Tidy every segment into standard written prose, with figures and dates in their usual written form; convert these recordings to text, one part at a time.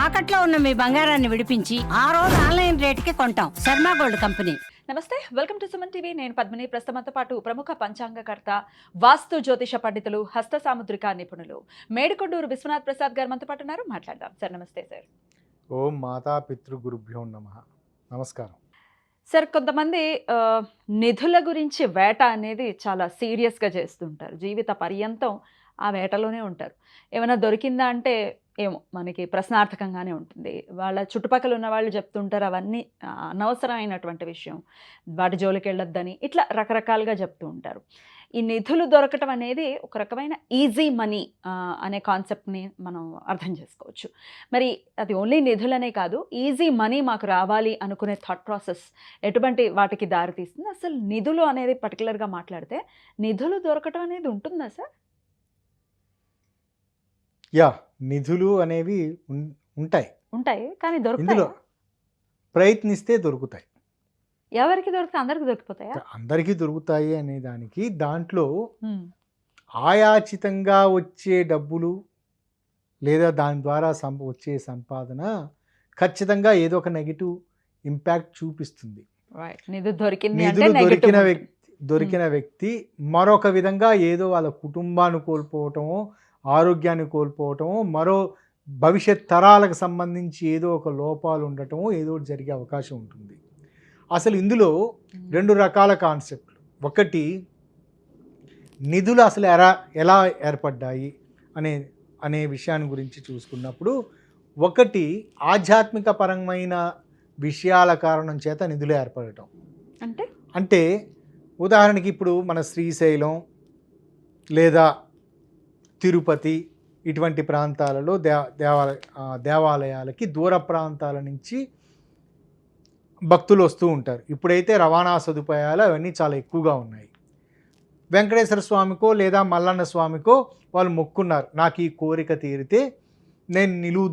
తాకట్లో ఉన్న మీ బంగారాన్ని విడిపించి ఆ రోజు ఆన్లైన్ రేటుకి కొంటాం. Sharma gold company. నమస్తే, వెల్కమ్ టు సుమన్ టీవీ. నేను పద్మిని. ప్రస్తుతంతో పాటు ప్రముఖ పంచాంగకర్త, వాస్తు జ్యోతిష పండితులు, హస్త సాముద్రిక నిపుణులు మేడికొండూరు విశ్వనాథ్ ప్రసాద్ గారు మనతో పాటు ఉన్నారు. మాట్లాడదాం సార్. నమస్తే సార్. ఓం మాతా పితృ గురుభ్యో నమః. నమస్కారం సార్, కొంతమంది నిధుల గురించి వేట అనేది చాలా సీరియస్గా చేస్తుంటారు. జీవిత పర్యంతం ఆ వేటలోనే ఉంటారు. ఏమైనా దొరికిందా అంటే ఏమో మనకి ప్రశ్నార్థకంగానే ఉంటుంది. వాళ్ళ చుట్టుపక్కల ఉన్న వాళ్ళు చెప్తుంటారు అవన్నీ అనవసరమైనటువంటి విషయం, వాటి జోలికి వెళ్ళొద్దని, ఇట్లా రకరకాలుగా చెప్తూ ఉంటారు. ఈ నిధులు దొరకటం అనేది ఒక రకమైన ఈజీ మనీ అనే కాన్సెప్ట్ని మనం అర్థం చేసుకోవచ్చు. మరి అది ఓన్లీ నిధులనే కాదు, ఈజీ మనీ మాకు రావాలి అనుకునే థాట్ ప్రాసెస్ ఎటువంటి వాటికి దారితీస్తుంది? అసలు నిధులు అనేది పర్టికులర్గా మాట్లాడితే నిధులు దొరకటం అనేది ఉంటుందా సార్? యా, నిధులు అనేవి ఉంటాయి, కానీ ఇందులో దొరుకుతాయి. ప్రయత్నిస్తే దొరుకుతాయి. ఎవరికి దొరికితే అందరికి దొరికిపోతాయా? అందరికీ దొరుకుతాయి అనే దానికి దాంట్లో ఆయాచితంగా వచ్చే డబ్బులు లేదా దాని ద్వారా వచ్చే సంపాదన ఖచ్చితంగా ఏదో ఒక నెగిటివ్ ఇంపాక్ట్ చూపిస్తుంది. నిధులు దొరికిన వ్యక్తి మరొక విధంగా ఏదో వాళ్ళ కుటుంబాన్ని కోల్పోవటమో, ఆరోగ్యాన్ని కోల్పోవటమో, మరో భవిష్యత్ తరాలకు సంబంధించి ఏదో ఒక లోపాలు ఉండటమో ఏదో ఒకటి జరిగే అవకాశం ఉంటుంది. అసలు ఇందులో రెండు రకాల కాన్సెప్ట్లు. ఒకటి, నిధులు అసలు ఎలా ఏర్పడ్డాయి అనే విషయాన్ని గురించి చూసుకున్నప్పుడు, ఒకటి ఆధ్యాత్మిక పరమైన విషయాల కారణం చేత నిధులు ఏర్పడటం. అంటే ఉదాహరణకి ఇప్పుడు మన శ్రీశైలం లేదా తిరుపతి ఇటువంటి ప్రాంతాలలో దేవాలయాలకి దూర ప్రాంతాల నుంచి భక్తులు వస్తూ ఉంటారు. ఇప్పుడైతే రవాణా సదుపాయాలు అవన్నీ చాలా ఎక్కువగా ఉన్నాయి. వెంకటేశ్వర స్వామికో లేదా మల్లన్న స్వామికో వాళ్ళు మొక్కున్నారు, నాకు ఈ కోరిక తీరితే నేను నిలువు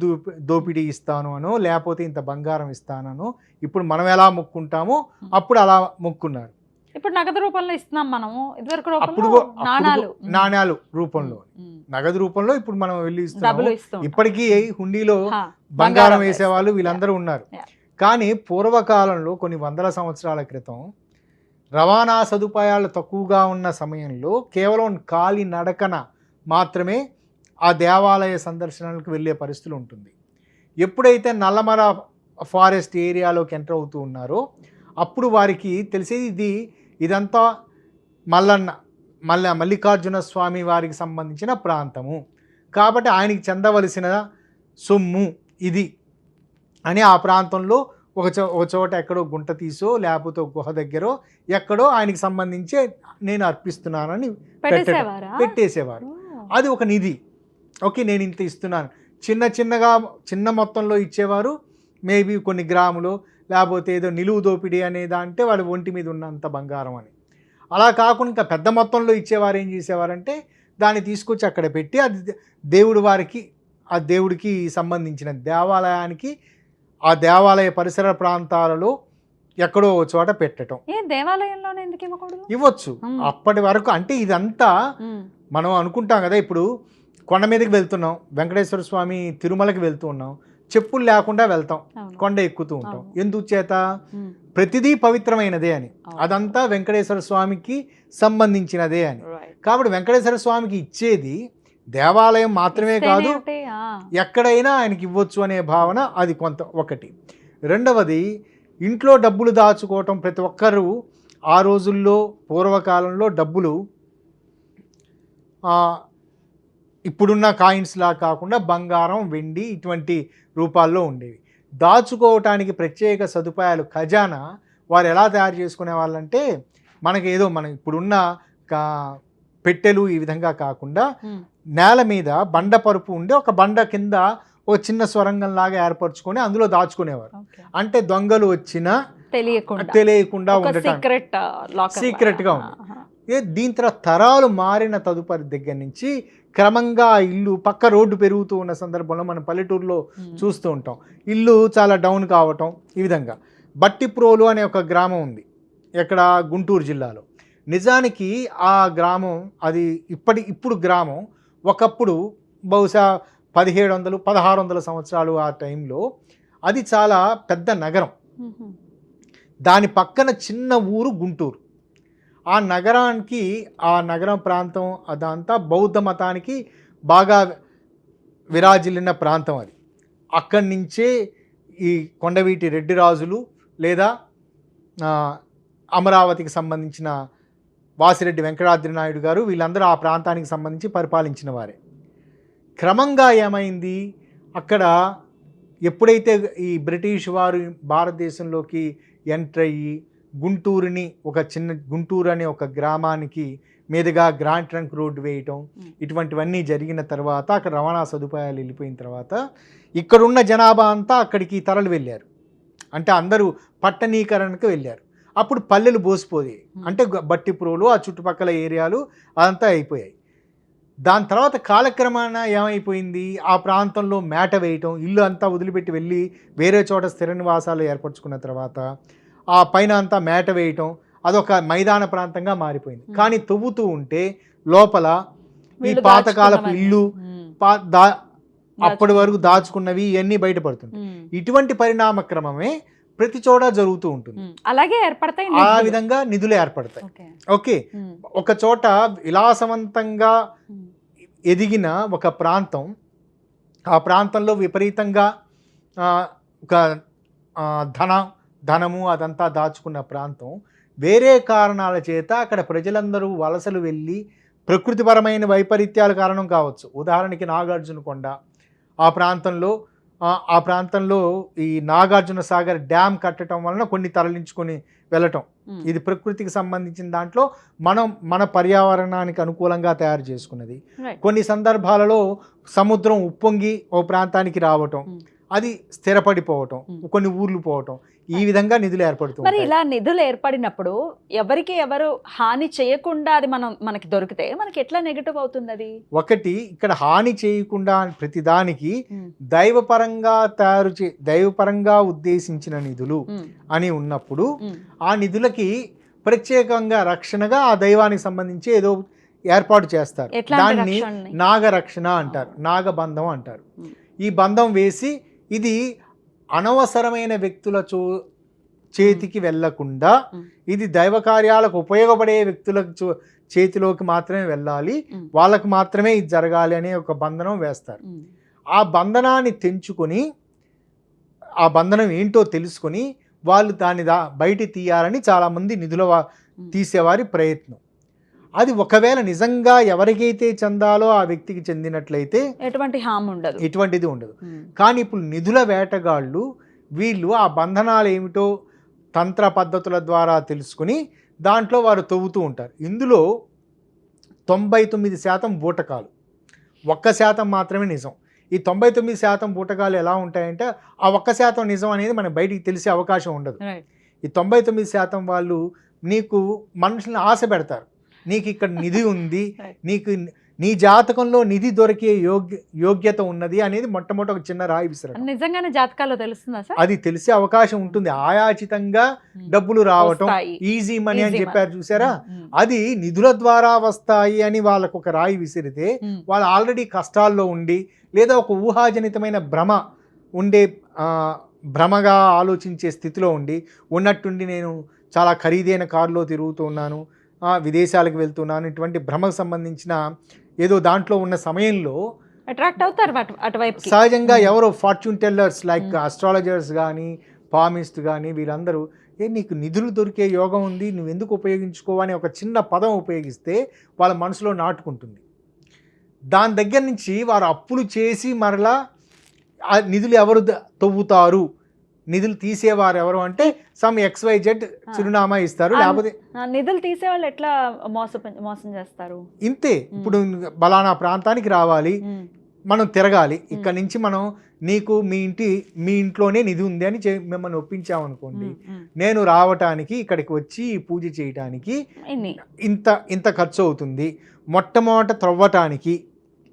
దోపిడీ ఇస్తాను అనో, లేకపోతే ఇంత బంగారం ఇస్తానో. ఇప్పుడు మనం ఎలా మొక్కుంటామో అప్పుడు అలా మొక్కున్నారు. ఇప్పుడు నగదు రూపంలో ఇస్తున్నాం మనము. అప్పుడు నాణ్యాలు రూపంలో, నగదు రూపంలో ఇప్పుడు మనం వెళ్ళి ఇస్తున్నాము. ఇప్పటికీ హుండీలో బంగారం వేసేవాళ్ళు వీళ్ళందరూ ఉన్నారు. కానీ పూర్వకాలంలో కొన్ని వందల సంవత్సరాల క్రితం రవాణా సదుపాయాలు తక్కువగా ఉన్న సమయంలో కేవలం కాలి నడకన మాత్రమే ఆ దేవాలయ సందర్శనలకు వెళ్ళే పరిస్థితులు ఉంటుంది. ఎప్పుడైతే నల్లమల ఫారెస్ట్ ఏరియాలోకి ఎంటర్ అవుతూ ఉన్నారో అప్పుడు వారికి తెలిసేది ఇదంతా మల్లికార్జున స్వామి వారికి సంబంధించిన ప్రాంతము కాబట్టి ఆయనకి చెందవలసిన సొమ్ము ఇది అని ఆ ప్రాంతంలో ఒక చోట ఎక్కడో గుంట తీసో లేకపోతే గుహ దగ్గర ఎక్కడో ఆయనకి సంబంధించి నేను అర్పిస్తున్నానని పెట్టేసేవారు. అది ఒక నిధి. ఓకే, నేను ఇంత ఇస్తున్నాను. చిన్న మొత్తంలో ఇచ్చేవారు, మేబీ కొన్ని గ్రాములు, లేకపోతే ఏదో నిలువు దోపిడీ అనేది అంటే వాడి ఒంటి మీద ఉన్నంత బంగారం అని. అలా కాకుండా ఇంకా పెద్ద మొత్తంలో ఇచ్చేవారు ఏం చేసేవారంటే దాన్ని తీసుకొచ్చి అక్కడ పెట్టి అది ఆ దేవుడికి సంబంధించిన దేవాలయానికి, ఆ దేవాలయ పరిసర ప్రాంతాలలో ఎక్కడో చోట పెట్టడం. దేవాలయంలోనే ఎందుకు ఇవ్వచ్చు అప్పటి వరకు. అంటే ఇదంతా మనం అనుకుంటాం కదా, ఇప్పుడు కొండ మీదకి వెళ్తున్నాం, వెంకటేశ్వర స్వామి తిరుమలకి వెళ్తూ ఉన్నాం, చెప్పులు లేకుండా వెళ్తాం, కొండ ఎక్కుతూ ఉంటాం. ఎందుకు చేత? ప్రతిదీ పవిత్రమైనదే అని, అదంతా వెంకటేశ్వర స్వామికి సంబంధించినదే అని. కాబట్టి వెంకటేశ్వర స్వామికి ఇచ్చేది దేవాలయం మాత్రమే కాదు, ఎక్కడైనా ఆయనకి ఇవ్వచ్చు అనే భావన అది ఒకటి. రెండవది, ఇంట్లో డబ్బులు దాచుకోవటం. ప్రతి ఒక్కరూ ఆ రోజుల్లో పూర్వకాలంలో డబ్బులు ఇప్పుడున్న కాయిన్స్లా కాకుండా బంగారం, వెండి ఇటువంటి రూపాల్లో ఉండేవి. దాచుకోవటానికి ప్రత్యేక సదుపాయాలు, ఖజానా వారు ఎలా తయారు చేసుకునే వాళ్ళంటే మనకి ఏదో మనం ఇప్పుడున్న పెట్టెలు ఈ విధంగా కాకుండా నేల మీద బండ పరుపు ఉండే ఒక బండ కింద ఒక చిన్న స్వరంగంలాగా ఏర్పరచుకొని అందులో దాచుకునేవారు. అంటే దొంగలు వచ్చినా తెలియకుండా ఉండటం, సీక్రెట్గా ఉంది. దీని తర్వాత తరాలు మారిన తదుపరి దగ్గర నుంచి క్రమంగా ఇల్లు పక్క రోడ్డు పెరుగుతూ ఉన్న సందర్భంలో మనం పల్లెటూరులో చూస్తూ ఉంటాం, ఇల్లు చాలా డౌన్ కావటం. ఈ విధంగా బట్టిప్రోలు అనే ఒక గ్రామం ఉంది ఇక్కడ గుంటూరు జిల్లాలో. నిజానికి ఆ గ్రామం అది ఇప్పుడు గ్రామం ఒకప్పుడు బహుశా 1700 1600 సంవత్సరాలు ఆ టైంలో అది చాలా పెద్ద నగరం. దాని పక్కన చిన్న ఊరు గుంటూరు. ఆ నగరానికి ఆ నగరం ప్రాంతం అదంతా బౌద్ధ మతానికి బాగా విరాజిల్లిన ప్రాంతం అది. అక్కడి నుంచే ఈ కొండవీటి రెడ్డి రాజులు లేదా అమరావతికి సంబంధించిన వాసిరెడ్డి వెంకటాద్రి నాయుడు గారు వీళ్ళందరూ ఆ ప్రాంతానికి సంబంధించి పరిపాలించిన వారే. క్రమంగా ఏమైంది, అక్కడ ఎప్పుడైతే ఈ బ్రిటిష్ వారు భారతదేశంలోకి ఎంటర్ అయ్యి గుంటూరుని ఒక చిన్న గుంటూరు అనే ఒక గ్రామానికి మీదుగా గ్రాండ్ ట్రంక్ రోడ్డు వేయటం ఇటువంటివన్నీ జరిగిన తర్వాత అక్కడ రవాణా సదుపాయాలు వెళ్ళిపోయిన తర్వాత ఇక్కడున్న జనాభా అంతా అక్కడికి తరలి వెళ్ళారు. అంటే అందరూ పట్టణీకరణకు వెళ్ళారు. అప్పుడు పల్లెలు బోసిపోయాయి. అంటే బట్టిప్రోలు ఆ చుట్టుపక్కల ఏరియాలు అదంతా అయిపోయాయి. దాని తర్వాత కాలక్రమాన ఏమైపోయింది, ఆ ప్రాంతంలో మేట వేయటం, ఇల్లు అంతా వదిలిపెట్టి వెళ్ళి వేరే చోట స్థిర నివాసాలు ఏర్పరచుకున్న తర్వాత ఆ పైన అంతా మేట వేయటం అదొక మైదాన ప్రాంతంగా మారిపోయింది. కానీ తవ్వుతూ ఉంటే లోపల ఈ పాతకాలపు ఇల్లు అప్పటి వరకు దాచుకున్నవి ఇవన్నీ బయటపడుతుంది. ఇటువంటి పరిణామ క్రమమే ప్రతి చోట జరుగుతూ ఉంటుంది. అలాగే ఏర్పడతాయి, ఆ విధంగా నిధులు ఏర్పడతాయి. ఓకే, ఒక చోట విలాసవంతంగా ఎదిగిన ఒక ప్రాంతం, ఆ ప్రాంతంలో విపరీతంగా ఒక ధనము అదంతా దాచుకున్న ప్రాంతం వేరే కారణాల చేత అక్కడ ప్రజలందరూ వలసలు వెళ్ళి ప్రకృతిపరమైన వైపరీత్యాల కారణం కావచ్చు. ఉదాహరణకి నాగార్జున కొండ ఆ ప్రాంతంలో ఈ నాగార్జున సాగర్ డ్యామ్ కట్టడం వలన కొన్ని తరలించుకొని వెళ్ళటం, ఇది ప్రకృతికి సంబంధించిన దాంట్లో మన పర్యావరణానికి అనుకూలంగా తయారు చేసుకున్నది. కొన్ని సందర్భాలలో సముద్రం ఉప్పొంగి ఓ ప్రాంతానికి రావటం, అది స్థిరపడిపోవటం, కొన్ని ఊర్లు పోవటం, ఈ విధంగా నిధులు ఏర్పడుతుంది. మరి ఇలా నిధులు ఏర్పడినప్పుడు ఎవరికి ఎవరు హాని చేయకుండా అది మనకి దొరికితే మనకి ఎట్లా నెగటివ్ అవుతుంది? అది ఒకటి, ఇక్కడ హాని చేయకుండా ప్రతిదానికి దైవపరంగా ఉద్దేశించిన నిధులు అని ఉన్నప్పుడు ఆ నిధులకి ప్రత్యేకంగా రక్షణగా ఆ దైవానికి సంబంధించి ఏదో ఏర్పాటు చేస్తారు. దాన్ని నాగరక్షణ అంటారు, నాగబంధం అంటారు. ఈ బంధం వేసి ఇది అనవసరమైన వ్యక్తుల చేతికి వెళ్లకుండా ఇది దైవ కార్యాలకు ఉపయోగపడే వ్యక్తుల చేతిలోకి మాత్రమే వెళ్ళాలి, వాళ్ళకు మాత్రమే ఇది జరగాలి అనే ఒక బంధనం వేస్తారు. ఆ బంధనాన్ని తెంచుకొని ఆ బంధనం ఏంటో తెలుసుకొని వాళ్ళు దాన్ని బయట తీయాలని చాలామంది నిధుల తీసేవారి ప్రయత్నం. అది ఒకవేళ నిజంగా ఎవరికైతే చెందాలో ఆ వ్యక్తికి చెందినట్లయితే ఎటువంటిది ఉండదు. కానీ ఇప్పుడు నిధుల వేటగాళ్ళు వీళ్ళు ఆ బంధనాలు ఏమిటో తంత్ర పద్ధతుల ద్వారా తెలుసుకుని దాంట్లో వారు తవ్వుతూ ఉంటారు. ఇందులో 99% బూటకాలు, 1% మాత్రమే నిజం. ఈ 99% బూటకాలు ఎలా ఉంటాయంటే ఆ 1% నిజం అనేది మనకు బయటికి తెలిసే అవకాశం ఉండదు. ఈ 99% వాళ్ళు నీకు మనుషుల్ని ఆశ పెడతారు, నీకు ఇక్కడ నిధి ఉంది, నీకు నీ జాతకంలో నిధి దొరికే యోగ్యత ఉన్నది అనేది మొట్టమొదటి ఒక చిన్న రాయి విసరడం. నిజంగానే జాతకాల్లో తెలుస్తుందా సార్? అది తెలిసే అవకాశం ఉంటుంది. ఆయాచితంగా డబ్బులు రావటం, ఈజీ మనీ అని చెప్పారు చూసారా, అది నిధుల ద్వారా వస్తాయి అని వాళ్ళకు ఒక రాయి విసిరితే వాళ్ళు ఆల్రెడీ కష్టాల్లో ఉండి లేదా ఒక ఊహాజనితమైన భ్రమగా ఆలోచించే స్థితిలో ఉన్నట్టుండి నేను చాలా ఖరీదైన కారులో తిరుగుతూ ఉన్నాను, విదేశాలకు వెళ్తున్నాను, ఇటువంటి భ్రమకు సంబంధించిన ఏదో దాంట్లో ఉన్న సమయంలో అట్రాక్ట్ అవుతారు అటువైపు. సహజంగా ఎవరో ఫార్చ్యూన్ టెల్లర్స్ లైక్ ఆస్ట్రాలజర్స్ కానీ పామిస్ట్ కానీ వీళ్ళందరూ నీకు నిధులు దొరికే యోగం ఉంది, నువ్వు ఎందుకు ఉపయోగించుకోవని ఒక చిన్న పదం ఉపయోగిస్తే వాళ్ళ మనసులో నాటుకుంటుంది. దాని దగ్గర నుంచి వారు అప్పులు చేసి మరలా ఆ నిధులు ఎవరు తవ్వుతారు, నిధులు తీసేవారు ఎవరు అంటే సమ్ XYZ చిరునామా ఇస్తారు. లేకపోతే నిధులు తీసేవాళ్ళు ఎట్లా మోసం చేస్తారు? ఇంతే, ఇప్పుడు బలానా ప్రాంతానికి రావాలి, మనం తిరగాలి, ఇక్కడ నుంచి మనం నీకు మీ ఇంట్లోనే నిధి ఉంది అని మిమ్మల్ని ఒప్పించామనుకోండి, నేను రావటానికి ఇక్కడికి వచ్చి పూజ చేయటానికి ఇంత ఖర్చు అవుతుంది, మొట్టమొదట త్రవ్వటానికి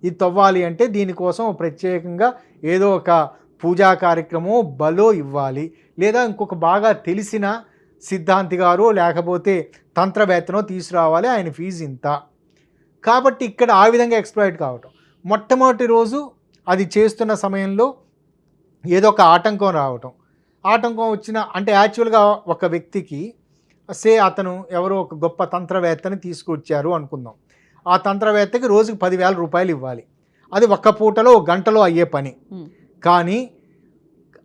ఇది తవ్వాలి అంటే దీనికోసం ప్రత్యేకంగా ఏదో ఒక పూజా కార్యక్రమం బలో ఇవ్వాలి, లేదా ఇంకొక బాగా తెలిసిన సిద్ధాంతి గారు లేకపోతే తంత్రవేత్తనో తీసుకురావాలి, ఆయన ఫీజు ఇంత. కాబట్టి ఇక్కడ ఆ విధంగా ఎక్స్ప్లాయిట్ కావటం. మొట్టమొదటి రోజు అది చేస్తున్న సమయంలో ఏదో ఒక ఆటంకం రావటం, ఆటంకం వచ్చిన అంటే యాక్చువల్గా ఒక వ్యక్తికి అతను ఎవరో ఒక గొప్ప తంత్రవేత్తని తీసుకొచ్చారు అనుకుందాం. ఆ తంత్రవేత్తకి రోజుకి 10,000 రూపాయలు ఇవ్వాలి. అది ఒక్క పూటలో ఒక గంటలో అయ్యే పని. కానీ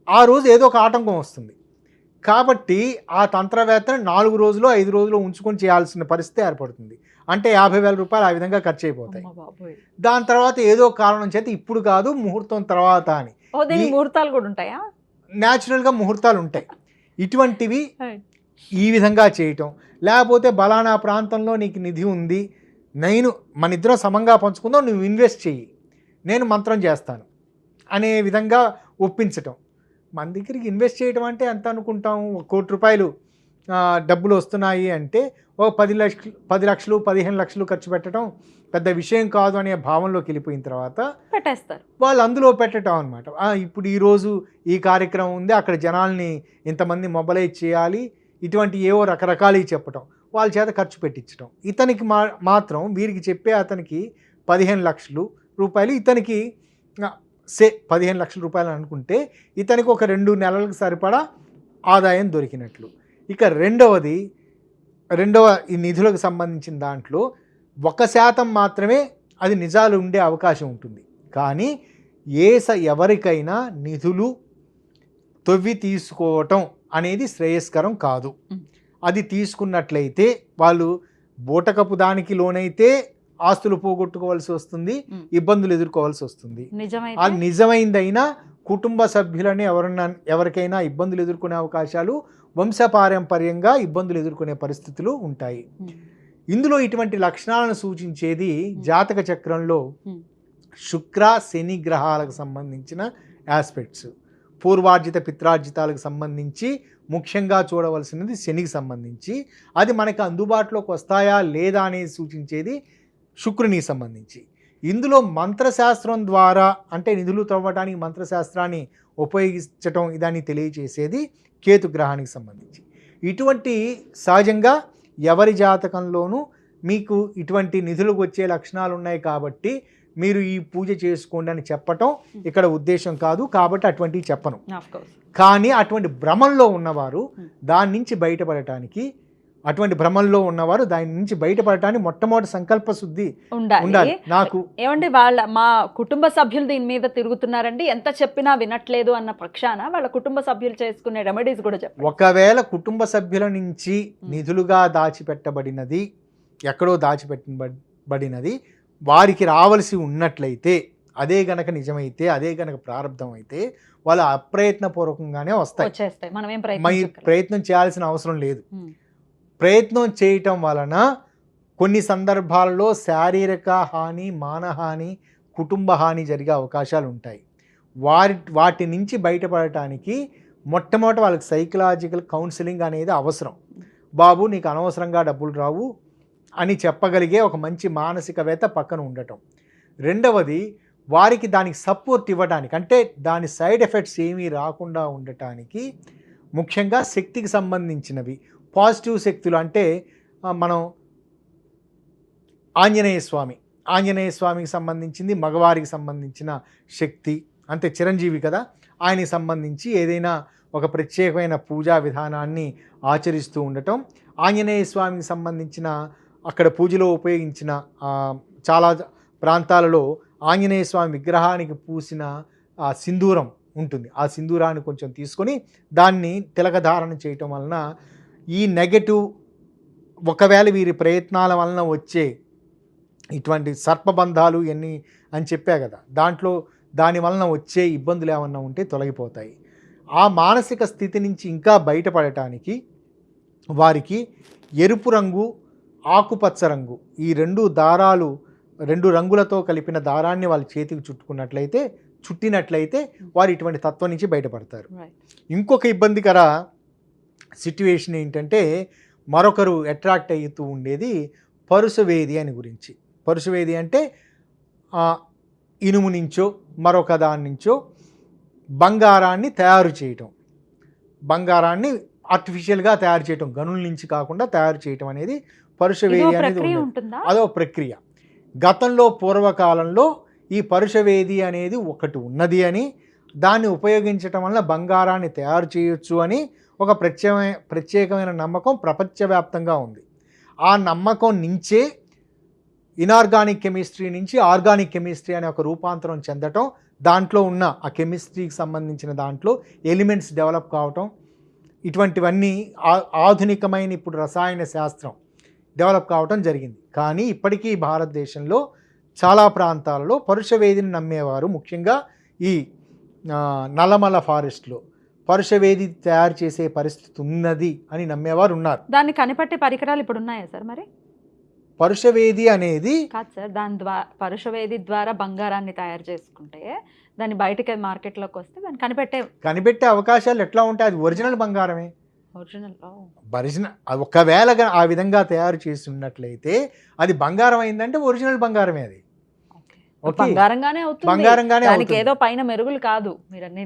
ఆ రోజు ఏదో ఒక ఆటంకం వస్తుంది కాబట్టి ఆ తంత్రవేత్తని 4 రోజులు 5 రోజులు ఉంచుకొని చేయాల్సిన పరిస్థితి ఏర్పడుతుంది. అంటే 50,000 రూపాయలు ఆ విధంగా ఖర్చు అయిపోతాయి. దాని తర్వాత ఏదో కారణం చేత ఇప్పుడు కాదు ముహూర్తం తర్వాత అని ముహూర్తాలు కూడా ఉంటాయా? న్యాచురల్గా ముహూర్తాలు ఉంటాయి. ఇటువంటివి ఈ విధంగా చేయటం, లేకపోతే బలానా ప్రాంతంలో నీకు నిధి ఉంది, మన ఇద్దరం సమంగా పంచుకుందాం, నువ్వు ఇన్వెస్ట్ చెయ్యి, నేను మంత్రం చేస్తాను అనే విధంగా ఒప్పించటం. మన దగ్గరికి ఇన్వెస్ట్ చేయడం అంటే ఎంత అనుకుంటాం, 1 కోటి రూపాయలు డబ్బులు వస్తున్నాయి అంటే ఓ 10 లక్షలు 15 లక్షలు ఖర్చు పెట్టడం పెద్ద విషయం కాదు అనే భావంలోకి వెళ్ళిపోయిన తర్వాత పెట్టేస్తారు వాళ్ళు, అందులో పెట్టడం అనమాట. ఇప్పుడు ఈరోజు ఈ కార్యక్రమం ఉంది, అక్కడ జనాల్ని ఇంతమంది మొబలైజ్ చేయాలి, ఇటువంటి ఏవో రకరకాలు చెప్పటం, వాళ్ళ చేత ఖర్చు పెట్టించడం. ఇతనికి మాత్రం వీరికి చెప్పే అతనికి 15 లక్షలు రూపాయలు, ఇతనికి 15 లక్షల రూపాయలు అనుకుంటే ఇతనికి ఒక 2 నెలలకు సరిపడా ఆదాయం దొరికినట్లు. ఇక రెండవ ఈ నిధులకు సంబంధించిన దాంట్లో 1% మాత్రమే అది నిజాలు ఉండే అవకాశం ఉంటుంది. కానీ ఎవరికైనా నిధులు తవ్వి తీసుకోవటం అనేది శ్రేయస్కరం కాదు. అది తీసుకున్నట్లయితే వాళ్ళు బూటకపు దానికి లోనైతే ఆస్తులు పోగొట్టుకోవాల్సి వస్తుంది, ఇబ్బందులు ఎదుర్కోవాల్సి వస్తుంది. అది నిజమైందైనా కుటుంబ సభ్యులని ఎవరికైనా ఇబ్బందులు ఎదుర్కొనే అవకాశాలు, వంశపారంపర్యంగా ఇబ్బందులు ఎదుర్కొనే పరిస్థితులు ఉంటాయి. ఇందులో ఇటువంటి లక్షణాలను సూచించేది జాతక చక్రంలో శుక్ర శని గ్రహాలకు సంబంధించిన ఆస్పెక్ట్స్. పూర్వార్జిత పిత్రార్జితాలకు సంబంధించి ముఖ్యంగా చూడవలసినది శనికి సంబంధించి, అది మనకు అందుబాటులోకి వస్తాయా లేదా అనేది సూచించేది శుక్రునికి సంబంధించి. ఇందులో మంత్రశాస్త్రం ద్వారా అంటే నిధులు తవ్వడానికి మంత్రశాస్త్రాన్ని ఉపయోగించటం ఇదాన్ని తెలియచేసేది కేతు గ్రహానికి సంబంధించి. ఇటువంటి సహజంగా ఎవరి జాతకంలోనూ మీకు ఇటువంటి నిధులకు వచ్చే లక్షణాలు ఉన్నాయి కాబట్టి మీరు ఈ పూజ చేసుకోండి అని చెప్పటం ఇక్కడ ఉద్దేశం కాదు, కాబట్టి అటువంటివి చెప్పను. కానీ అటువంటి భ్రమంలో ఉన్నవారు దాని నుంచి బయటపడటానికి మొట్టమొదటి సంకల్ప శుద్ధి ఉండాలి. నాకు ఏమండి, మా కుటుంబ సభ్యులు దీని మీద తిరుగుతున్నారండి, ఎంత చెప్పినా వినట్లేదు అన్న పక్షాన వాళ్ళ కుటుంబ సభ్యులు చేసుకునే రెమెడీస్ కూడా చెప్పండి. ఒకవేళ కుటుంబ సభ్యుల నుంచి నిధులుగా దాచిపెట్టబడినది, ఎక్కడో దాచిపెట్టబడినది వారికి రావలసి ఉన్నట్లయితే, అదే గనక నిజమైతే, అదే గనక ప్రారంభం అయితే వాళ్ళు అప్రయత్నపూర్వకంగానే వస్తాయి. ప్రయత్నం చేయాల్సిన అవసరం లేదు. ప్రయత్నం చేయటం వలన కొన్ని సందర్భాల్లో శారీరక హాని, మానహాని, కుటుంబ హాని జరిగే అవకాశాలు ఉంటాయి. వాటి నుంచి బయటపడటానికి మొట్టమొదటి వాళ్ళకి సైకలాజికల్ కౌన్సిలింగ్ అనేది అవసరం. బాబు నీకు అనవసరంగా డబ్బులు రావు అని చెప్పగలిగే ఒక మంచి మానసికవేత్త పక్కన ఉండటం. రెండవది వారికి దానికి సపోర్ట్ ఇవ్వడానికి, అంటే దాని సైడ్ ఎఫెక్ట్స్ ఏమీ రాకుండా ఉండటానికి ముఖ్యంగా శక్తికి సంబంధించినవి, పాజిటివ్ శక్తులు. అంటే మనం ఆంజనేయ స్వామికి సంబంధించింది, మగవారికి సంబంధించిన శక్తి, అంటే చిరంజీవి కదా, ఆయనకి సంబంధించి ఏదైనా ఒక ప్రత్యేకమైన పూజా విధానాన్ని ఆచరిస్తూ ఉండటం. ఆంజనేయ స్వామికి సంబంధించిన అక్కడ పూజలో ఉపయోగించిన చాలా ప్రాంతాలలో ఆంజనేయ స్వామి విగ్రహానికి పూసిన సింధూరం ఉంటుంది. ఆ సింధూరాన్ని కొంచెం తీసుకొని దాన్ని తిలకధారణ చేయటం వలన ఈ నెగటివ్, ఒకవేళ వీరి ప్రయత్నాల వలన వచ్చే ఇటువంటి సర్పబంధాలు ఎన్ని అని చెప్పా కదా, దాని వలన వచ్చే ఇబ్బందులు ఏమన్నా ఉంటే తొలగిపోతాయి. ఆ మానసిక స్థితి నుంచి ఇంకా బయటపడటానికి వారికి ఎరుపు రంగు, ఆకుపచ్చ రంగు, ఈ 2 రంగులతో కలిపిన దారాన్ని వాళ్ళ చేతికి చుట్టినట్లయితే వారు ఇటువంటి తత్వం నుంచి బయటపడతారు. ఇంకొక ఇబ్బందికర సిట్యువేషన్ ఏంటంటే, మరొకరు అట్రాక్ట్ అవుతూ ఉండేది పరుసవేది అని గురించి. పరుసవేది అంటే ఇనుము నుంచో మరొక దాని నుంచో బంగారాన్ని తయారు చేయటం, బంగారాన్ని ఆర్టిఫిషియల్గా తయారు చేయటం, గనుల నుంచి కాకుండా తయారు చేయటం అనేది పరుసవేది అనేది అదో ప్రక్రియ. గతంలో పూర్వకాలంలో ఈ పరుషవేది అనేది ఒకటి ఉన్నది అని, దాన్ని ఉపయోగించటం వల్ల బంగారాన్ని తయారు చేయొచ్చు అని ఒక ప్రత్యేకమైన నమ్మకం ప్రపంచవ్యాప్తంగా ఉంది. ఆ నమ్మకం నుంచే ఇనార్గానిక్ కెమిస్ట్రీ నుంచి ఆర్గానిక్ కెమిస్ట్రీ అనే ఒక రూపాంతరం చెందటం, దాంట్లో ఉన్న ఆ కెమిస్ట్రీకి సంబంధించిన దాంట్లో ఎలిమెంట్స్ డెవలప్ కావటం, ఇటువంటివన్నీ ఆధునికమైన ఇప్పుడు రసాయన శాస్త్రం డెవలప్ కావటం జరిగింది. కానీ ఇప్పటికీ భారతదేశంలో చాలా ప్రాంతాలలో పరుషవేదిని నమ్మేవారు. ముఖ్యంగా ఈ నల్లమల ఫారెస్ట్లో పరుషవేది తయారు చేసే పరిస్థితి ఉన్నది అని నమ్మేవారు ఉన్నారు. దాన్ని కనిపెట్టే పరికరాలు ఇప్పుడు ఉన్నాయా సార్? మరి పరుషవేది అనేది కాదు సార్, దాని ద్వారా పరుషవేది ద్వారా బంగారాన్ని తయారు చేసుకుంటే దాన్ని బయటకి మార్కెట్లోకి వస్తే దాన్ని కనిపెట్టే అవకాశాలు ఎట్లా ఉంటాయి? అది ఒరిజినల్ బంగారమే. ఒరిజినల్ ఒకవేళ ఆ విధంగా తయారు చేసి ఉన్నట్లయితే అది బంగారం అయిందంటే ఒరిజినల్ బంగారమే. అది బంగారంగానే అవుతుంది. ఏదో పైన మెరుగులు కాదు,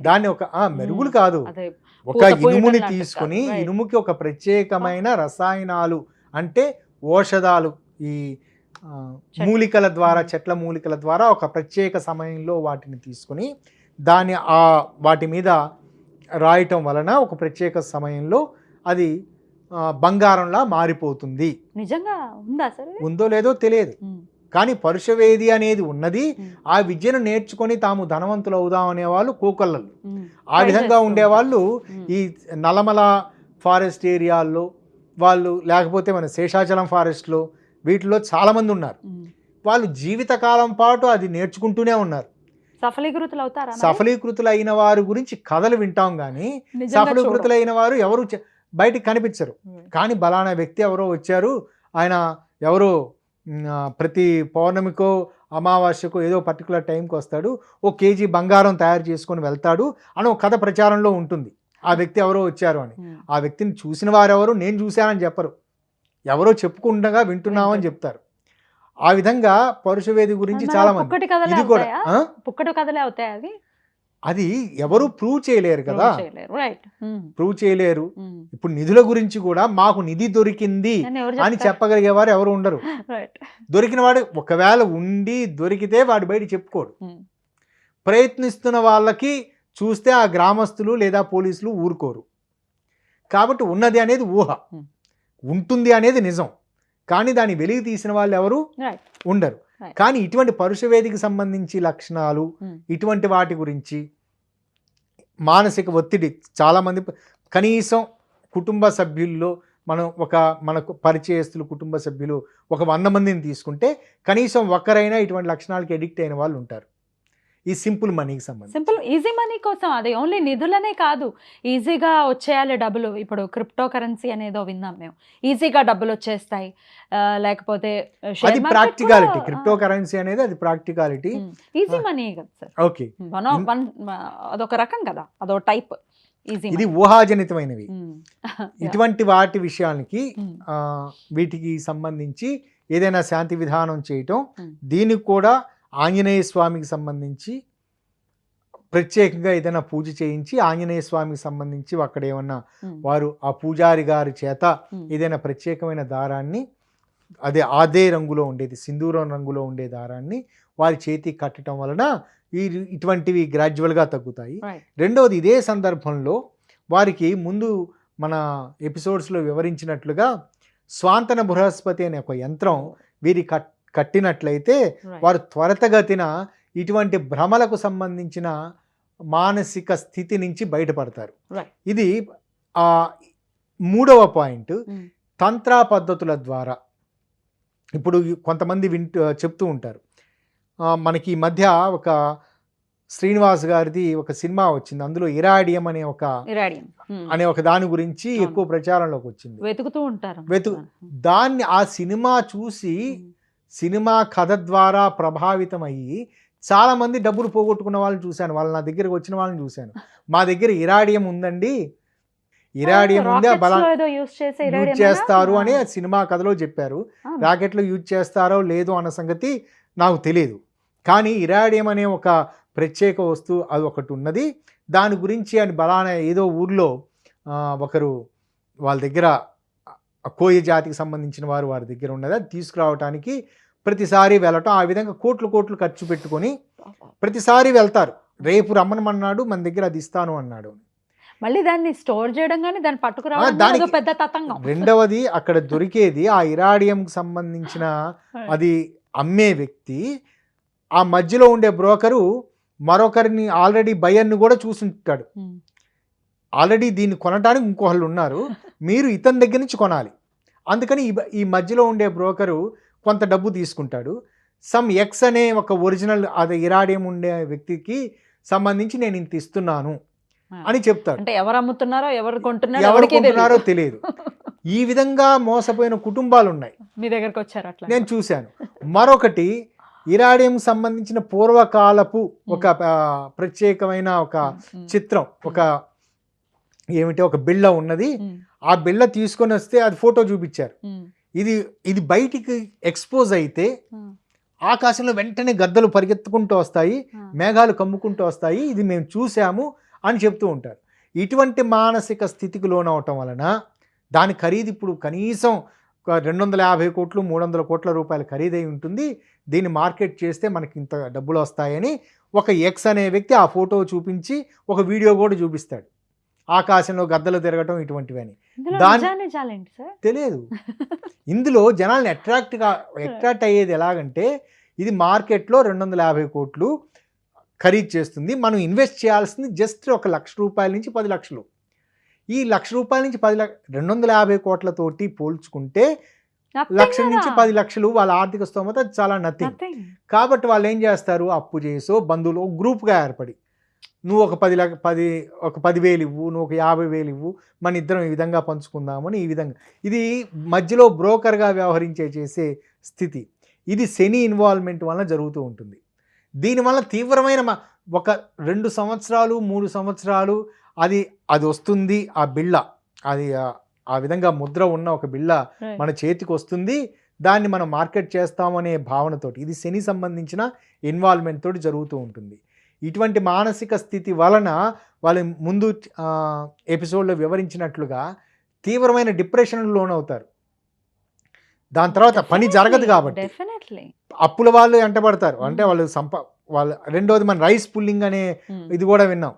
దాన్ని ఒక మెరుగులు కాదు, ఒక ఇనుముని తీసుకుని ఇనుముకి ఒక ప్రత్యేకమైన రసాయనాలు అంటే ఔషధాలు, ఈ మూలికల ద్వారా, చెట్ల మూలికల ద్వారా ఒక ప్రత్యేక సమయంలో వాటిని తీసుకుని దాన్ని వాటి మీద రాయటం వలన ఒక ప్రత్యేక సమయంలో అది బంగారంలా మారిపోతుంది. నిజంగా ఉందా సార్? ఉందో లేదో తెలియదు, కానీ పరుషవేది అనేది ఉన్నది. ఆ విద్యను నేర్చుకొని తాము ధనవంతులు అవుదాం అనేవాళ్ళు కోకొల్లలు. ఆ విధంగా ఉండేవాళ్ళు ఈ నల్లమల ఫారెస్ట్ ఏరియాల్లో వాళ్ళు, లేకపోతే మన శేషాచలం ఫారెస్ట్లో, వీటిలో చాలామంది ఉన్నారు. వాళ్ళు జీవితకాలం పాటు అది నేర్చుకుంటూనే ఉన్నారు. సఫలీకృతులు అయిన వారి గురించి కథలు వింటాం, కానీ సఫలీకృతులైన వారు ఎవరు బయటికి కనిపించరు. కానీ బలానా వ్యక్తి ఎవరో వచ్చారు, ఆయన ఎవరో ప్రతి పౌర్ణమికో అమావాస్యకో ఏదో పర్టికులర్ టైంకి వస్తాడు, 1 కేజీ బంగారం తయారు చేసుకొని వెళ్తాడు అని ఒక కథ ప్రచారంలో ఉంటుంది. ఆ వ్యక్తి ఎవరో వచ్చారు అని. ఆ వ్యక్తిని చూసిన వారెవరు, నేను చూశానని చెప్పరు, ఎవరో చెప్పుకుండగా వింటున్నామని చెప్తారు. ఆ విధంగా పరుషవేది గురించి చాలా మంది ఇది కూడా అది ఎవరు ప్రూవ్ చేయలేరు కదా, ప్రూవ్ చేయలేరు. ఇప్పుడు నిధుల గురించి కూడా మాకు నిధి దొరికింది అని చెప్పగలిగే వారు ఎవరు ఉండరు. దొరికిన వాడు ఒకవేళ ఉండి దొరికితే వాడు బయట చెప్పుకోడు. ప్రయత్నిస్తున్న వాళ్ళకి చూస్తే ఆ గ్రామస్తులు లేదా పోలీసులు ఊరుకోరు. కాబట్టి ఉన్నది అనేది ఊహ, ఉంటుంది అనేది నిజం, కానీ దాన్ని వెలికి తీసిన వాళ్ళు ఎవరు ఉండరు. కానీ ఇటువంటి పరుషవేదికి సంబంధించి లక్షణాలు, ఇటువంటి వాటి గురించి మానసిక ఒత్తిడి చాలామంది, కనీసం కుటుంబ సభ్యుల్లో మనం మనకు పరిచయస్తులు కుటుంబ సభ్యులు ఒక 100 మందిని తీసుకుంటే కనీసం ఒక్కరైనా ఇటువంటి లక్షణాలకి ఎడిక్ట్ అయిన వాళ్ళు ఉంటారు. ఈ సింపుల్ మనీకి సంబంధించి, సింపుల్ ఈజీ మనీ కోసం, అది ఓన్లీ నిధులనే కాదు, ఈజీగా వచ్చేయాలి డబ్బులు. ఇప్పుడు క్రిప్టో కరెన్సీ అనేదో విన్నాం మేము, ఈజీగా డబ్బులు వచ్చేస్తాయి, లేకపోతే అది ప్రాక్టికాలిటీ. క్రిప్టో కరెన్సీ అనేది అది ప్రాక్టికాలిటీ, ఈజీ మనీ కదా సార్. ఓకే, అదొక రకం కదా, అదో టైప్. ఇది ఊహాజనితమైనవి. ఇటువంటి వాటి విషయానికి వీటికి సంబంధించి ఏదైనా శాంతి విధానం చేయటం, దీనికి కూడా ఆంజనేయ స్వామికి సంబంధించి ప్రత్యేకంగా ఏదైనా పూజ చేయించి ఆంజనేయ స్వామికి సంబంధించి అక్కడ ఏమన్నా వారు ఆ పూజారి గారి చేత ఏదైనా ప్రత్యేకమైన దారాన్ని, అదే రంగులో ఉండేది, సింధూరం రంగులో ఉండే దారాన్ని వారి చేతికి కట్టడం వలన ఇటువంటివి గ్రాడ్యువల్గా తగ్గుతాయి. రెండవది, ఇదే సందర్భంలో వారికి ముందు మన ఎపిసోడ్స్లో వివరించినట్లుగా స్వాంతన బృహస్పతి అనే ఒక యంత్రం వీరి కట్టినట్లయితే వారు త్వరితగతిన ఇటువంటి భ్రమలకు సంబంధించిన మానసిక స్థితి నుంచి బయటపడతారు. ఇది 3వ పాయింట్. తంత్రా పద్ధతుల ద్వారా ఇప్పుడు కొంతమంది చెప్తూ ఉంటారు, మనకి ఈ మధ్య ఒక శ్రీనివాస్ గారిది ఒక సినిమా వచ్చింది, అందులో ఇరాడియం అనే ఒక దాని గురించి ఎక్కువ ప్రచారంలోకి వచ్చింది. వెతుకుతూ ఉంటారు. దాన్ని ఆ సినిమా చూసి సినిమా కథ ద్వారా ప్రభావితం అయ్యి చాలామంది డబ్బులు పోగొట్టుకున్న వాళ్ళని చూశాను. వాళ్ళు నా దగ్గరకు వచ్చిన వాళ్ళని చూశాను, మా దగ్గర ఇరాడియం ఉందండి, ఇరాడియం ఉంది, యూజ్ చేస్తారు అని సినిమా కథలో చెప్పారు. రాకెట్లో యూజ్ చేస్తారో లేదో అన్న సంగతి నాకు తెలియదు, కానీ ఇరాడియం అనే ఒక ప్రత్యేక వస్తువు అది ఒకటి ఉన్నది. దాని గురించి అని బలానా ఏదో ఊర్లో ఒకరు వాళ్ళ దగ్గర కోయ జాతికి సంబంధించిన వారి దగ్గర ఉన్నది, అది తీసుకురావడానికి ప్రతిసారి వెళ్ళటం, ఆ విధంగా కోట్లు ఖర్చు పెట్టుకొని ప్రతిసారి వెళ్తారు, రేపు రమ్మనమన్నాడు, మన దగ్గర అది ఇస్తాను అన్నాడు. మళ్ళీ దాన్ని స్టోర్ చేయడం కానీ దాన్ని పట్టుకురావడం కానీ దానికి అదో పెద్ద తతంగం. రెండవది అక్కడ దొరికేది ఆ ఇరాడియంకి సంబంధించిన అది అమ్మే వ్యక్తి, ఆ మధ్యలో ఉండే బ్రోకరు మరొకరిని ఆల్రెడీ బయర్ని కూడా చూసుంటాడు. ఆల్రెడీ దీన్ని కొనడానికి ఇంకొకళ్ళు ఉన్నారు, మీరు ఇతని దగ్గర నుంచి కొనాలి. అందుకని ఈ మధ్యలో ఉండే బ్రోకరు కొంత డబ్బు తీసుకుంటాడు. సమ్ ఎక్స్ అనే ఒక ఒరిజినల్ అది ఇరాడియం ఉండే వ్యక్తికి సంబంధించి నేను ఇంత ఇస్తున్నాను అని చెప్తాడు. అంటే ఎవరు అమ్ముతున్నారో ఎవరు ఎవరు కొంటున్నారో కొంటున్నారో తెలియదు. ఈ విధంగా మోసపోయిన కుటుంబాలు ఉన్నాయి, మీ దగ్గరకు వచ్చారు అట్లా నేను చూశాను. మరొకటి ఇరాడియం సంబంధించిన పూర్వకాలపు ఒక ప్రత్యేకమైన ఒక చిత్రం, ఒక ఏమిటి ఒక బిళ్ళ ఉన్నది. ఆ బిళ్ళ తీసుకొని వస్తే అది ఫోటో చూపించారు. ఇది బయటికి ఎక్స్పోజ్ అయితే ఆకాశంలో వెంటనే గద్దలు పరిగెత్తుకుంటూ వస్తాయి, మేఘాలు కమ్ముకుంటూ వస్తాయి, ఇది మేము చూసాము అని చెప్తూ ఉంటారు. ఇటువంటి మానసిక స్థితికి లోనవటం వలన దాని ఖరీదు ఇప్పుడు కనీసం 250 కోట్లు 300 కోట్ల రూపాయలు ఖరీదై ఉంటుంది. దీన్ని మార్కెట్ చేస్తే మనకి ఇంత డబ్బులు వస్తాయని ఒక ఎక్స్ అనే వ్యక్తి ఆ ఫోటో చూపించి ఒక వీడియో కూడా చూపిస్తాడు, ఆకాశంలో గద్దలు తిరగటం ఇటువంటివి అని. తెలియదు. ఇందులో జనాల్ని అట్రాక్ట్ అయ్యేది ఎలాగంటే, ఇది మార్కెట్లో 250 కోట్లు ఖరీదు చేస్తుంది, మనం ఇన్వెస్ట్ చేయాల్సింది జస్ట్ 1 లక్ష రూపాయల నుంచి 10 లక్షలు. ఈ 1 లక్ష రూపాయల నుంచి 250 కోట్లతోటి పోల్చుకుంటే 1 లక్ష నుంచి 10 లక్షలు వాళ్ళ ఆర్థిక స్తోమత చాలా నథింగ్. కాబట్టి వాళ్ళు ఏం చేస్తారు, అప్పు చేసో బంధువులు గ్రూప్గా ఏర్పడి, నువ్వు ఒక 10,000 ఇవ్వు, నువ్వు ఒక 50,000 ఇవ్వు, మన ఇద్దరం ఈ విధంగా పంచుకుందామని. ఈ విధంగా ఇది మధ్యలో బ్రోకర్గా చేసే స్థితి. ఇది శని ఇన్వాల్వ్మెంట్ వలన జరుగుతూ ఉంటుంది. దీనివల్ల తీవ్రమైన ఒక 2 సంవత్సరాలు 3 సంవత్సరాలు అది వస్తుంది, ఆ బిళ్ళ అది ఆ విధంగా ముద్ర ఉన్న ఒక బిళ్ళ మన చేతికి వస్తుంది, దాన్ని మనం మార్కెట్ చేస్తామనే భావనతోటి, ఇది శని సంబంధించిన ఇన్వాల్వ్మెంట్ తోటి జరుగుతూ ఉంటుంది. ఇటువంటి మానసిక స్థితి వలన వాళ్ళు ముందు ఎపిసోడ్లో వివరించినట్లుగా తీవ్రమైన డిప్రెషన్కు లోనవుతారు. దాని తర్వాత పని జరగదు కాబట్టి అప్పుల వాళ్ళు వెంటబడతారు. అంటే వాళ్ళు రెండోది మన రైస్ పుల్లింగ్ అనే ఇది కూడా విన్నాం.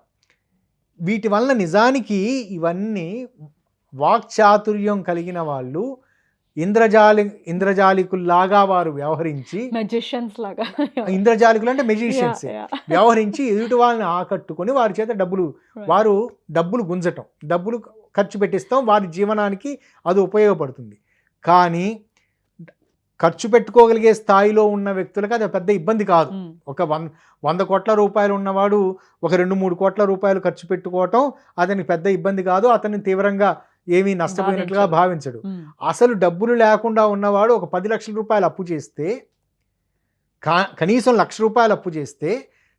వీటి వలన నిజానికి ఇవన్నీ వాక్చాతుర్యం కలిగిన వాళ్ళు ఇంద్రజాలికుల్లాగా వారు వ్యవహరించి, ఇంద్రజాలికులు అంటే మెజిషియన్స్ వ్యవహరించి ఎదుటి వాళ్ళని ఆకట్టుకొని వారి చేత డబ్బులు గుంజటం, డబ్బులు ఖర్చు పెట్టిస్తాం, వారి జీవనానికి అది ఉపయోగపడుతుంది. కానీ ఖర్చు పెట్టుకోగలిగే స్థాయిలో ఉన్న వ్యక్తులకు అది పెద్ద ఇబ్బంది కాదు. ఒక 100 కోట్ల రూపాయలు ఉన్నవాడు ఒక 2-3 కోట్ల రూపాయలు ఖర్చు పెట్టుకోవటం అతనికి పెద్ద ఇబ్బంది కాదు, అతన్ని తీవ్రంగా ఏమీ నష్టపోయినట్లుగా భావించడు. అసలు డబ్బులు లేకుండా ఉన్నవాడు ఒక 10 లక్షల రూపాయలు అప్పు చేస్తే, కనీసం 1 లక్ష రూపాయలు అప్పు చేస్తే,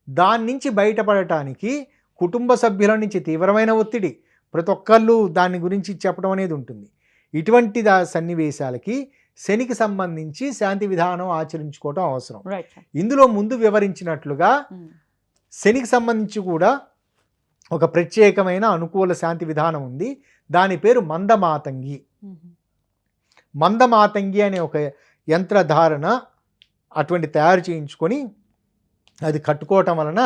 దాని నుంచి బయటపడటానికి కుటుంబ సభ్యుల నుంచి తీవ్రమైన ఒత్తిడి, ప్రతి ఒక్కళ్ళు దాని గురించి చెప్పడం అనేది ఉంటుంది. ఇటువంటి సన్నివేశాలకి శనికి సంబంధించి శాంతి విధానం ఆచరించుకోవటం అవసరం. ఇందులో ముందు వివరించినట్లుగా శనికి సంబంధించి కూడా ఒక ప్రత్యేకమైన అనుకూల శాంతి విధానం ఉంది. దాని పేరు మందమాతంగి. మందమాతంగి అనే ఒక యంత్రధారణ అటువంటి తయారు చేయించుకొని అది కట్టుకోవటం వలన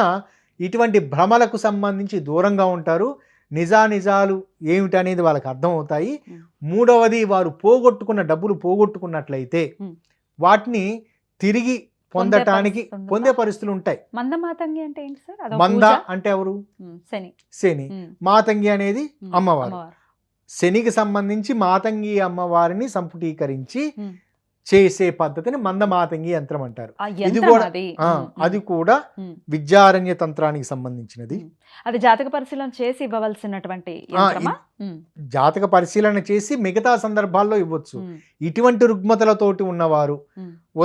ఇటువంటి భ్రమలకు సంబంధించి దూరంగా ఉంటారు. నిజాలు ఏమిటనేది వాళ్ళకి అర్థమవుతాయి. మూడవది, వారు డబ్బులు పోగొట్టుకున్నట్లయితే వాటిని తిరిగి పొందే పరిస్థితులు ఉంటాయి. మందమాతంగి అంటే ఏంటి సార్? మంద అంటే ఎవరు? శని. మాతంగి అనేది అమ్మవారు. శనికి సంబంధించి మాతంగి అమ్మవారిని సంపుటీకరించి చేసే పద్ధతిని మందమాతంగి యంత్రం అంటారు. ఇది కూడా అది కూడా విద్యారణ్య తంత్రానికి సంబంధించినది. అది జాతక పరిశీలన చేసి ఇవ్వవలసినటువంటి జాతక పరిశీలన చేసి మిగతా సందర్భాల్లో ఇవ్వచ్చు. ఇటువంటి రుగ్మతలతోటి ఉన్నవారు,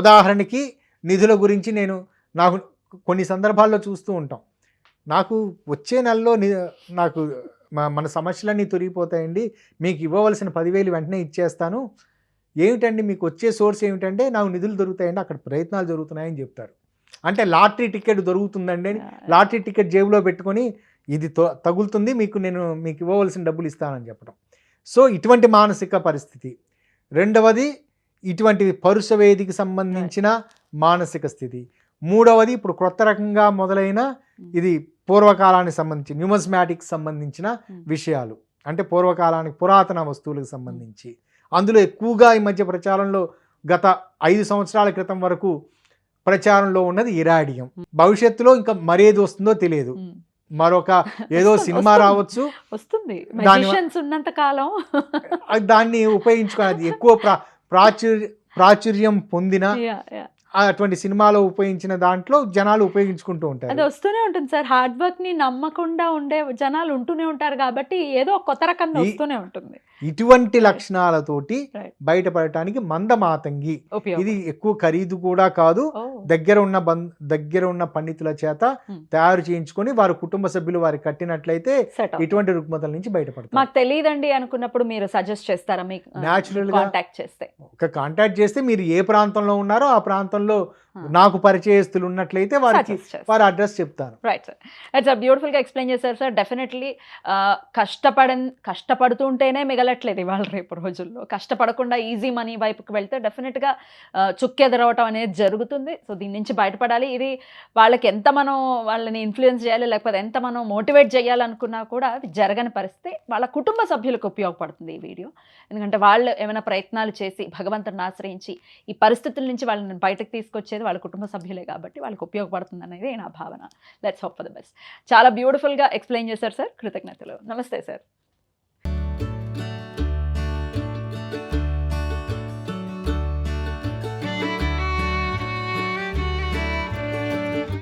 ఉదాహరణకి నిధుల గురించి నాకు కొన్ని సందర్భాల్లో చూస్తూ ఉంటాం, నాకు వచ్చే నెలలో నాకు మన సమస్యలన్నీ తొలగిపోతాయండి, మీకు ఇవ్వవలసిన 10,000 వెంటనే ఇచ్చేస్తాను, ఏమిటండి మీకు వచ్చే సోర్స్ ఏమిటంటే నాకు నిధులు దొరుకుతాయండి, అక్కడ ప్రయత్నాలు జరుగుతున్నాయని చెప్తారు. అంటే లాటరీ టికెట్ దొరుకుతుందండి అని లాటరీ టికెట్ జేబులో పెట్టుకొని ఇది తగులుతుంది, మీకు ఇవ్వవలసిన డబ్బులు ఇస్తానని చెప్పడం. సో ఇటువంటి మానసిక పరిస్థితి. రెండవది, ఇటువంటి పరుషవేదికి సంబంధించిన మానసిక స్థితి. మూడవది ఇప్పుడు కొత్త రకంగా మొదలైన ఇది పూర్వకాలానికి సంబంధించి న్యూమస్మాటిక్స్ సంబంధించిన విషయాలు, అంటే పూర్వకాలానికి పురాతన వస్తువులకు సంబంధించి. అందులో ఎక్కువగా ఈ మధ్య ప్రచారంలో గత 5 సంవత్సరాల క్రితం వరకు ప్రచారంలో ఉన్నది ఇరాడియం. భవిష్యత్తులో ఇంకా మరేది వస్తుందో తెలియదు, మరొక ఏదో సినిమా రావచ్చు, వస్తుంది దాని Magicians ఉన్నంత కాలం దాన్ని ఉపయోగించుకోవాలి. ఎక్కువ ప్రాచుర్యం పొందిన అటువంటి సినిమాలో ఉపయోగించిన దాంట్లో జనాలు ఉపయోగించుకుంటూ ఉంటారు. అది వస్తూనే ఉంటుంది సార్. హార్డ్ వర్క్ ని నమ్మకుండా ఉండే జనాలు ఉంటూనే ఉంటారు కాబట్టి ఏదో కొత్త రకంగా వస్తూనే ఉంటుంది. ఇటువంటి లక్షణాలతోటి Right. బయటపడటానికి మందమాతంగి, ఉపయోగం. ఇది ఎక్కువ ఖరీదు కూడా కాదు, Oh. దగ్గర ఉన్న పండితుల చేత తయారు చేయించుకొని వారి కుటుంబ సభ్యులు వారి కట్టినట్లయితే Set up. ఇటువంటి రుగ్మతల నుంచి బయటపడతారు. మాకు తెలియదండి అనుకున్నప్పుడు మీరు సజెస్ట్ చేస్తారా? మీకు Natural గా కాంటాక్ట్ చేస్తే ఒక కాంటాక్ట్ చేస్తే మీరు ఏ ప్రాంతంలో ఉన్నారో ఆ ప్రాంతంలో నాకు పరిచయస్తులు ఉన్నట్లయితే వారికి Suggest చేస్తారు. వారి అడ్రస్ చెప్తాను. Right sir. రైట్ సార్, బ్యూటిఫుల్గా ఎక్స్ప్లెయిన్ చేశారు సార్. డెఫినెట్లీ కష్టపడుతుంటేనే మిగలట్లేదు ఇవాళ రేపు రోజుల్లో. కష్టపడకుండా ఈజీ మనీ వైపుకి వెళ్తే డెఫినెట్గా చుక్కెదరవటం అనేది జరుగుతుంది. సో దీని నుంచి బయటపడాలి. ఇది వాళ్ళకి ఎంత మనం వాళ్ళని ఇన్ఫ్లుయెన్స్ చేయాలి, లేకపోతే ఎంత మనం మోటివేట్ చేయాలనుకున్నా కూడా అది జరగని పరిస్థితి. వాళ్ళ కుటుంబ సభ్యులకు ఉపయోగపడుతుంది ఈ వీడియో. ఎందుకంటే వాళ్ళు ఏమైనా ప్రయత్నాలు చేసి భగవంతుని ఆశ్రయించి ఈ పరిస్థితుల నుంచి వాళ్ళని బయటకు తీసుకొచ్చేది వాళ్ళ కుటుంబ సభ్యులే కాబట్టి వాళ్ళకి ఉపయోగపడుతుంది అనేది నా భావన. Let's hope for the best. చాలా బ్యూటిఫుల్గా ఎక్స్ప్లెయిన్ చేశారు సార్. కృతజ్ఞతలు. నమస్తే సార్.